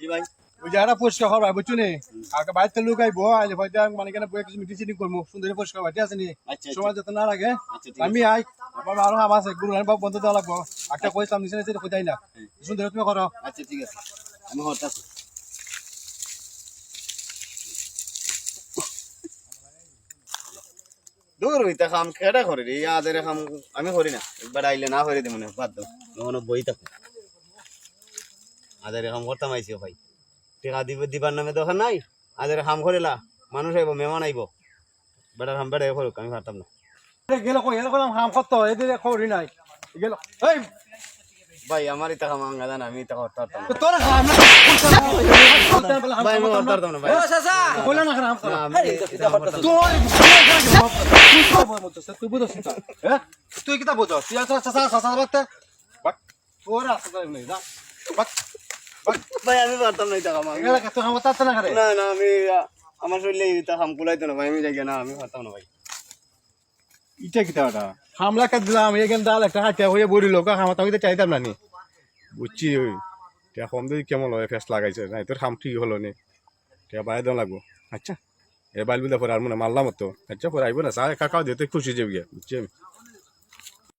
কি ভাই ওই জায়গাটা পরিষ্কার করবা বুঝছো নি কালকে বাড়িতে লোক আইবো আইলে হয়তো মানে কেন বই কিছু মিটিং সিটিং করবো সুন্দর পরিষ্কার বাড়ি আছে নি আচ্ছা সময় যত না লাগে আচ্ছা ঠিক আমি আই আমার আরো হাম আছে গুরু বাবু বন্ধ দেওয়া লাগবো একটা কইতাম নিচে নিচে কোথায় না সুন্দর তুমি করো আচ্ছা ঠিক আছে আমি হরতাছি দূর হইতা কাম কেডা করে রে আদের কাম আমি করি না একবার আইলে না করে দে মনে বাদ দাও মনে বই থাকো আদের কাম করতাম আইছি ভাই টেকা দিবার নামে দোকান নাই আদের কাম করিলা মানুষ আইব মেহমান আইব বেটার কাম বেড়ে করুক আমি পারতাম না গেল কই এরকম হাম কত এদের খবরই নাই গেল এই ভাই আমার ইতা কাম আঙ্গা জানা আমি ইতা করতে পারতাম না তোর হাম ভাই আমি করতে পারতাম না ভাই বলে না হাম না, আমি ইতা করতাম না। তুই বুঝছিস হ্যাঁ তুই কিতা বুঝছ তুই আসা আসা আসা বাত বাট তোর আসা নাই যা বাট ভাই আমি পারতাম না ইতা কাম আমি- এগুলা কত হাম তাছ না করে না না আমি আমার শরীরে ইতা কাম কুলাইতো না ভাই আমি যাই না আমি পারতাম না ভাই ইটা কিতা ওটা হামলা কাট দিলাম এখান ডাল একটা হাতিয়া হয়ে বড়ি লোক হামতা হইতে চাইতাম না নি বুঝছি ওই টিয়া কম দিই কেমন হয় ফেস লাগাইছে না তোর হাম ঠিক হলো নি টিয়া বাইরে দেওয়া লাগবো আচ্ছা এ বাইল বিদা পরে আর মনে মারলাম তো আচ্ছা পরে আইব না চা কাকাও দিতে খুশি যাবি বুঝছি আমি